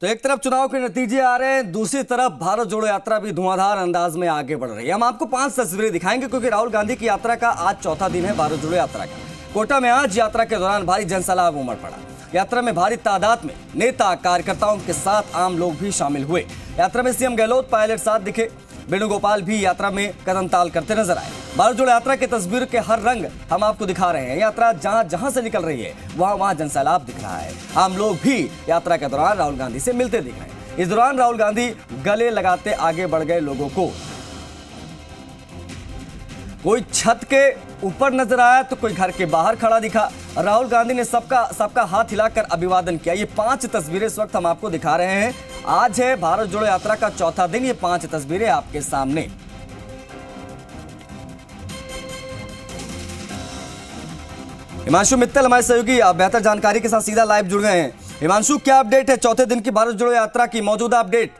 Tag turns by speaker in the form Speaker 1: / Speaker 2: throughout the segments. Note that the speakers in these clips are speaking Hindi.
Speaker 1: तो एक तरफ चुनाव के नतीजे आ रहे हैं, दूसरी तरफ भारत जोड़ो यात्रा भी धुआंधार अंदाज में आगे बढ़ रही है। हम आपको 5 तस्वीरें दिखाएंगे क्योंकि राहुल गांधी की यात्रा का आज चौथा दिन है। भारत जोड़ो यात्रा का कोटा में आज यात्रा के दौरान भारी जनसैलाब उमड़ पड़ा। यात्रा में भारी तादाद में नेता कार्यकर्ताओं के साथ आम लोग भी शामिल हुए। यात्रा में सीएम गहलोत पायलट साथ दिखे, वेणुगोपाल भी यात्रा में कदम ताल करते नजर आए। भारत जोड़ो यात्रा की तस्वीर के हर रंग हम आपको दिखा रहे हैं। यात्रा जहां जहां से निकल रही है वहां जनसैलाब दिख रहा है। आम लोग भी यात्रा के दौरान राहुल गांधी से मिलते दिख रहे हैं। इस दौरान राहुल गांधी गले लगाते आगे बढ़ गए लोगों को। कोई छत के ऊपर नजर आया तो कोई घर के बाहर खड़ा दिखा। राहुल गांधी ने सबका हाथ हिलाकर अभिवादन किया। ये 5 तस्वीरें इस वक्त हम आपको दिखा रहे हैं। आज है भारत जोड़ो यात्रा का चौथा दिन। ये 5 तस्वीरें आपके सामने। हिमांशु मित्तल हमारे सहयोगी बेहतर जानकारी के साथ सीधा लाइव जुड़ गए हैं। हिमांशु, क्या अपडेट है चौथे दिन की भारत जोड़ो यात्रा की मौजूदा अपडेट?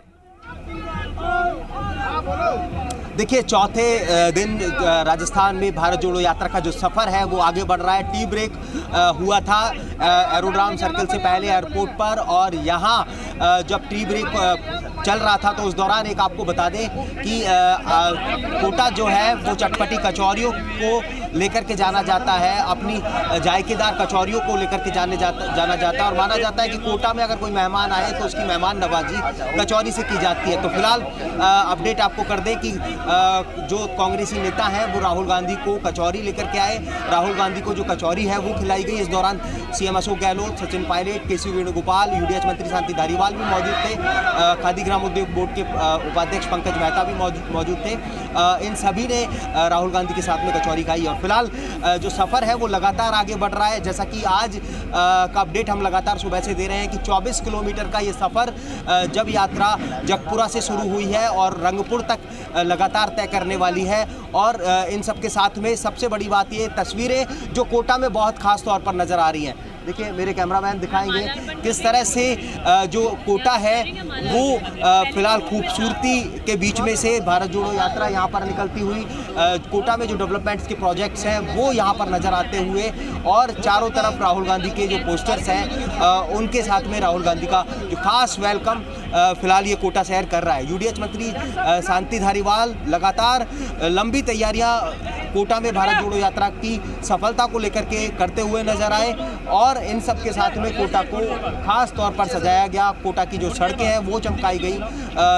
Speaker 2: देखिए, चौथे दिन राजस्थान में भारत जोड़ो यात्रा का जो सफ़र है वो आगे बढ़ रहा है। टी ब्रेक हुआ था एरोड्राम सर्कल से पहले एयरपोर्ट पर, और यहाँ जब टी ब्रेक चल रहा था तो उस दौरान एक आपको बता दें कि कोटा जो है वो चटपटी कचौरियों को लेकर के जाना जाता है, अपनी जायकेदार कचौरियों को लेकर के जाना जाता है। और माना जाता है कि कोटा में अगर कोई मेहमान आए तो उसकी मेहमान नवाजी कचौरी से की जाती है। तो फिलहाल अपडेट आपको कर दें कि जो कांग्रेसी नेता हैं वो राहुल गांधी को कचौरी लेकर के आए। राहुल गांधी को जो कचौरी है वो खिलाई गई। इस दौरान सीएम अशोक गहलोत, सचिन पायलट, केसी वेणुगोपाल, यूडीएच मंत्री शांति धारीवाल भी मौजूद थे। खादी ग्राम उद्योग बोर्ड के उपाध्यक्ष पंकज मेहता भी मौजूद थे। इन सभी ने राहुल गांधी के साथ में कचौरी खाई। और फिलहाल जो सफ़र है वो लगातार आगे बढ़ रहा है। जैसा कि आज का अपडेट हम लगातार सुबह से दे रहे हैं कि 24 किलोमीटर का ये सफ़र जब यात्रा जगपुरा से शुरू हुई है और रंगपुर तक लगातार तय करने वाली है। और इन सब के साथ में सबसे बड़ी बात ये तस्वीरें जो कोटा में बहुत खास तौर पर नज़र आ रही हैं। देखिए, मेरे कैमरामैन दिखाएंगे किस तरह से जो कोटा है वो फिलहाल खूबसूरती के बीच में से भारत जोड़ो यात्रा यहाँ पर निकलती हुई, कोटा में जो डेवलपमेंट्स के प्रोजेक्ट्स हैं वो यहाँ पर नज़र आते हुए, और चारों तरफ राहुल गांधी के जो पोस्टर्स हैं उनके साथ में राहुल गांधी का जो खास वेलकम फिलहाल ये कोटा शहर कर रहा है। यूडीएच मंत्री शांति धारीवाल लगातार लंबी तैयारियां कोटा में भारत जोड़ो यात्रा की सफलता को लेकर के करते हुए नजर आए, और इन सब के साथ में कोटा को खास तौर पर सजाया गया। कोटा की जो सड़कें हैं वो चमकाई गई।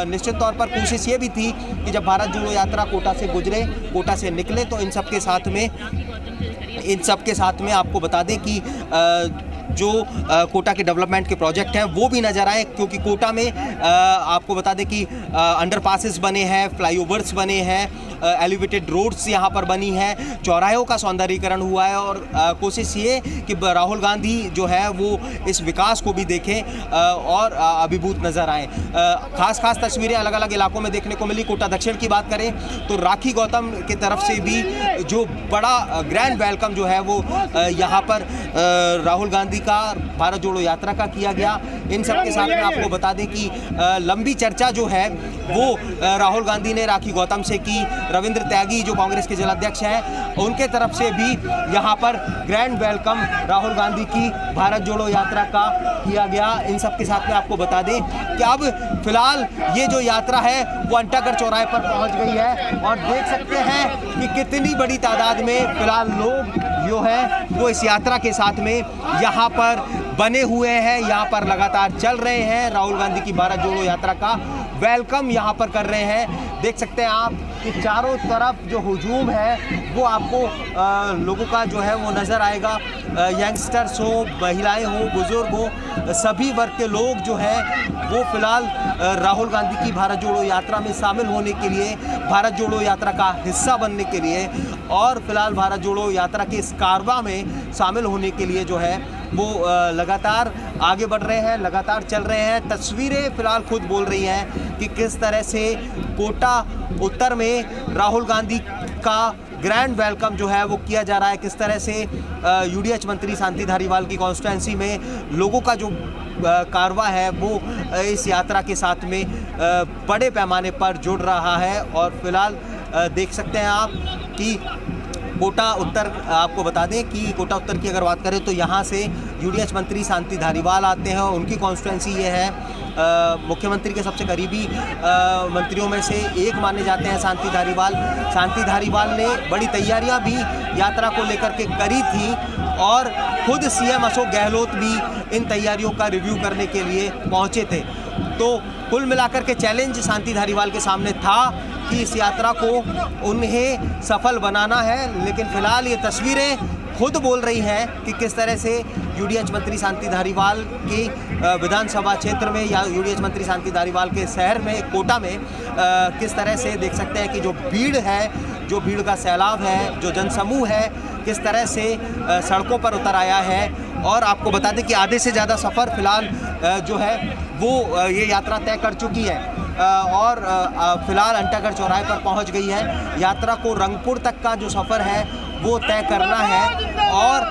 Speaker 2: निश्चित तौर पर कोशिश ये भी थी कि जब भारत जोड़ो यात्रा कोटा से गुजरे, कोटा से निकले, तो इन सब के साथ में आपको बता दें कि जो कोटा के डेवलपमेंट के प्रोजेक्ट हैं वो भी नज़र आए। क्योंकि कोटा में आपको बता दें कि अंडरपासेस बने हैं, फ्लाईओवर्स बने हैं, एलिवेटेड रोड्स यहाँ पर बनी है, चौराहों का सौंदर्यीकरण हुआ है। और कोशिश ये कि राहुल गांधी जो है वो इस विकास को भी देखें और अभिभूत नज़र आए। खास तस्वीरें अलग अलग इलाकों में देखने को मिली। कोटा दक्षिण की बात करें तो राखी गौतम की तरफ से भी जो बड़ा ग्रैंड वेलकम जो है वो यहाँ पर राहुल गांधी का भारत जोड़ो यात्रा का किया गया। इन सब के साथ में आपको बता दें कि लंबी चर्चा जो है वो राहुल गांधी ने राखी गौतम से की। रविंद्र त्यागी जो कांग्रेस के जिलाध्यक्ष हैं उनके तरफ से भी यहाँ पर ग्रैंड वेलकम राहुल गांधी की भारत जोड़ो यात्रा का किया गया। इन सब के साथ में आपको बता दें कि अब फिलहाल ये जो यात्रा है वो अंटागढ़ चौराहे पर पहुँच गई है, और देख सकते हैं कि कितनी बड़ी तादाद में फिलहाल लोग जो है वो इस यात्रा के साथ में यहाँ पर बने हुए हैं, यहाँ पर लगातार चल रहे हैं। राहुल गांधी की भारत जोड़ो यात्रा का वेलकम यहाँ पर कर रहे हैं। देख सकते हैं आप कि चारों तरफ जो हुजूम है वो आपको लोगों का जो है वो नज़र आएगा। यंगस्टर्स हो, महिलाएं हो, बुजुर्ग हो, सभी वर्ग के लोग जो हैं वो फिलहाल राहुल गांधी की भारत जोड़ो यात्रा में शामिल होने के लिए, भारत जोड़ो यात्रा का हिस्सा बनने के लिए, और फिलहाल भारत जोड़ो यात्रा के इस कारवां में शामिल होने के लिए जो है वो लगातार आगे बढ़ रहे हैं, लगातार चल रहे हैं। तस्वीरें फिलहाल खुद बोल रही हैं कि किस तरह से कोटा उत्तर में राहुल गांधी का ग्रैंड वेलकम जो है वो किया जा रहा है। किस तरह से यूडीएच मंत्री शांति धारीवाल की कॉन्स्टिट्यूंसी में लोगों का जो कारवां है वो इस यात्रा के साथ में बड़े पैमाने पर जुड़ रहा है। और फिलहाल देख सकते हैं आप कि कोटा उत्तर, आपको बता दें कि कोटा उत्तर की अगर बात करें तो यहाँ से यूडीएच मंत्री शांति धारीवाल आते हैं, उनकी कॉन्स्टिट्यूंसी ये है। मुख्यमंत्री के सबसे करीबी मंत्रियों में से एक माने जाते हैं शांति धारीवाल। शांति धारीवाल ने बड़ी तैयारियां भी यात्रा को लेकर के करी थी और खुद सीएम अशोक गहलोत भी इन तैयारियों का रिव्यू करने के लिए पहुंचे थे। तो कुल मिलाकर के चैलेंज शांति धारीवाल के सामने था कि इस यात्रा को उन्हें सफल बनाना है, लेकिन फिलहाल ये तस्वीरें खुद बोल रही हैं कि किस तरह से यूडीएच मंत्री शांति धारीवाल के विधानसभा क्षेत्र में या यूडीएच मंत्री शांति धारीवाल के शहर में कोटा में किस तरह से देख सकते हैं कि जो भीड़ है, जो भीड़ का सैलाब है, जो जनसमूह है, किस तरह से सड़कों पर उतर आया है। और आपको बता दें कि आधे से ज़्यादा सफ़र फिलहाल जो है वो ये यात्रा तय कर चुकी है और फिलहाल अंटागढ़ चौराहे पर पहुंच गई है। यात्रा को रंगपुर तक का जो सफ़र है वो तय करना है और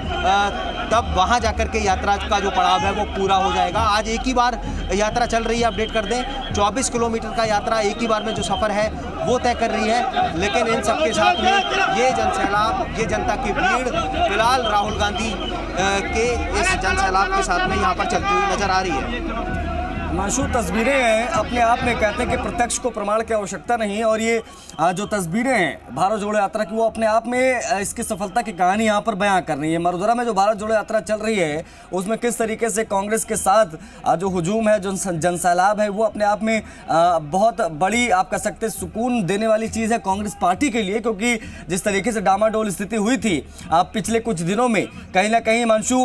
Speaker 2: तब वहां जाकर के यात्रा का जो पड़ाव है वो पूरा हो जाएगा। आज एक ही बार यात्रा चल रही है, अपडेट कर दें 24 किलोमीटर का यात्रा एक ही बार में जो सफ़र है वो तय कर रही है। लेकिन इन सबके साथ में ये जनसैलाब, ये जनता की भीड़ फिलहाल राहुल गांधी के इस जनसैलाब के साथ में यहाँ पर चलती हुई नजर आ रही है।
Speaker 1: माशूर तस्वीरें हैं, अपने आप में कहते हैं कि प्रत्यक्ष को प्रमाण की आवश्यकता नहीं, और ये जो तस्वीरें हैं भारत जोड़ो यात्रा की वो अपने आप में इसकी सफलता की कहानी यहाँ पर बयां कर रही है। मरुधरा में जो भारत जोड़ो यात्रा चल रही है उसमें किस तरीके से कांग्रेस के साथ जो हुजूम है, जो जनसैलाब है, वो अपने आप में बहुत बड़ी आप कह सकते हैं सुकून देने वाली चीज़ है कांग्रेस पार्टी के लिए, क्योंकि जिस तरीके से डामाडोल स्थिति हुई थी पिछले कुछ दिनों में, कहीं ना कहीं मंशू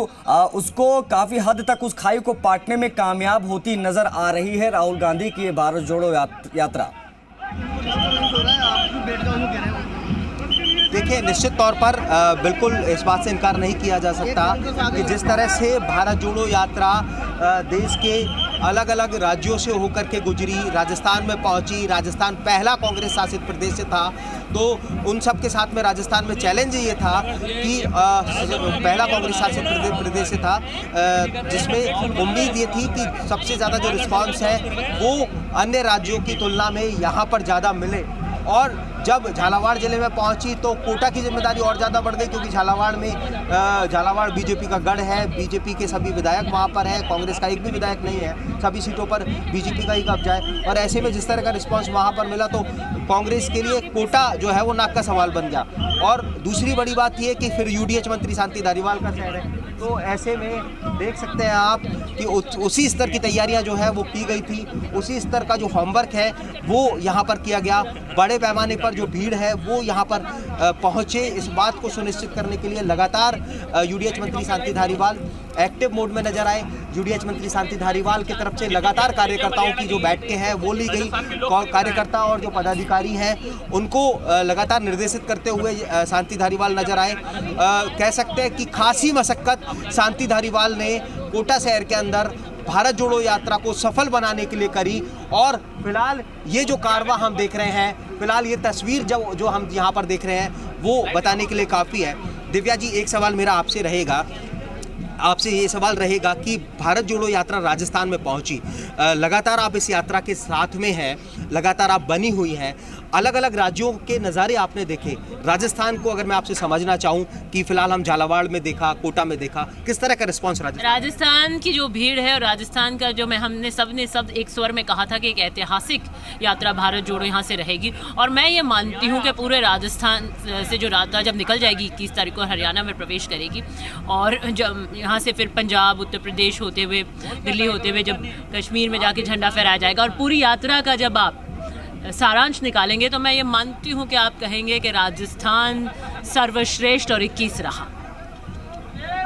Speaker 1: उसको काफ़ी हद तक उस खाई को पाटने में कामयाब होती नजर आ रही है राहुल गांधी की भारत जोड़ो यात्रा।
Speaker 2: देखिए, निश्चित तौर पर बिल्कुल इस बात से इनकार नहीं किया जा सकता कि जिस तरह से भारत जोड़ो यात्रा देश के अलग अलग राज्यों से होकर के गुजरी, राजस्थान में पहुंची। राजस्थान पहला कांग्रेस शासित प्रदेश था, तो उन सब के साथ में राजस्थान में चैलेंज ये था कि पहला कांग्रेस शासित प्रदेश से था जिसमें उम्मीद ये थी कि सबसे ज़्यादा जो रिस्पांस है वो अन्य राज्यों की तुलना में यहाँ पर ज़्यादा मिले। और जब झालावाड़ ज़िले में पहुंची तो कोटा की जिम्मेदारी और ज़्यादा बढ़ गई, क्योंकि झालावाड़ बीजेपी का गढ़ है, बीजेपी के सभी विधायक वहां पर हैं, कांग्रेस का एक भी विधायक नहीं है, सभी सीटों पर बीजेपी का ही कब्जा है। और ऐसे में जिस तरह का रिस्पांस वहां पर मिला तो कांग्रेस के लिए कोटा जो है वो नाक का सवाल बन गया। और दूसरी बड़ी बात यह कि फिर यूडीएच मंत्री शांति धारीवाल का शहर है, तो ऐसे में देख सकते हैं आप कि उसी स्तर की तैयारियां जो है वो की गई थी, उसी स्तर का जो होमवर्क है वो यहाँ पर किया गया। बड़े पैमाने पर जो भीड़ है वो यहाँ पर पहुँचे, इस बात को सुनिश्चित करने के लिए लगातार यूडीएच मंत्री शांति धारीवाल एक्टिव मोड में नजर आए। यूडीएच मंत्री शांति धारीवाल की तरफ से लगातार कार्यकर्ताओं की जो बैठकें हैं वो ली गई। कार्यकर्ता और जो पदाधिकारी हैं उनको लगातार निर्देशित करते हुए शांति धारीवाल नजर आए। कह सकते हैं कि खासी मशक्कत शांति धारीवाल ने कोटा शहर के अंदर भारत जोड़ो यात्रा को सफल बनाने के लिए करी। और फिलहाल ये जो कारवा हम देख रहे हैं, फिलहाल ये तस्वीर जो हम यहाँ पर देख रहे हैं वो बताने के लिए काफ़ी है। दिव्या जी, एक सवाल मेरा आपसे ये सवाल रहेगा कि भारत जोड़ो यात्रा राजस्थान में पहुंची, लगातार आप इस यात्रा के साथ में हैं, लगातार आप बनी हुई हैं, अलग अलग राज्यों के नज़ारे आपने देखे। राजस्थान को अगर मैं आपसे समझना चाहूं कि फिलहाल हम झालावाड़ में देखा, कोटा में देखा, किस तरह का रिस्पांस
Speaker 3: राजस्थान की जो भीड़ है और राजस्थान का जो हमने सब एक स्वर में कहा था कि एक ऐतिहासिक यात्रा भारत जोड़ो यहाँ से रहेगी। और मैं ये मानती हूँ कि पूरे राजस्थान से जो यात्रा जब निकल जाएगी 21 तारीख को हरियाणा में प्रवेश करेगी और जब यहाँ से फिर पंजाब, उत्तर प्रदेश होते हुए, दिल्ली होते हुए जब कश्मीर में जाके झंडा फहराया जाएगा और पूरी यात्रा का जब आप सारांश निकालेंगे तो मैं ये मानती हूँ कि आप कहेंगे कि राजस्थान सर्वश्रेष्ठ और 21 रहा।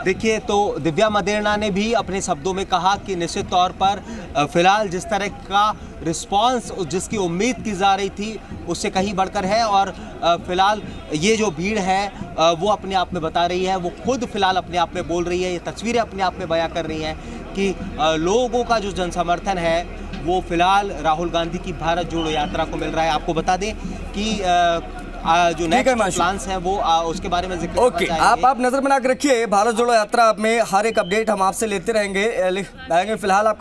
Speaker 2: देखिए, तो दिव्या मदेरणा ने भी अपने शब्दों में कहा कि निश्चित तौर पर फिलहाल जिस तरह का रिस्पांस जिसकी उम्मीद की जा रही थी उससे कहीं बढ़कर है। और फिलहाल ये जो भीड़ है वो अपने आप में बता रही है, वो खुद फिलहाल अपने आप में बोल रही है, ये तस्वीरें अपने आप में बयां कर रही हैं कि लोगों का जो जनसमर्थन है वो फिलहाल राहुल गांधी की भारत जोड़ो यात्रा को मिल रहा है। आपको बता दें कि जो नेक्स्ट प्लान्स हैं वो उसके बारे में जिक्र
Speaker 1: ओके, आप नजर बना के रखिए भारत जोड़ो यात्रा में हर एक अपडेट हम आपसे लेते रहेंगे फिलहाल आप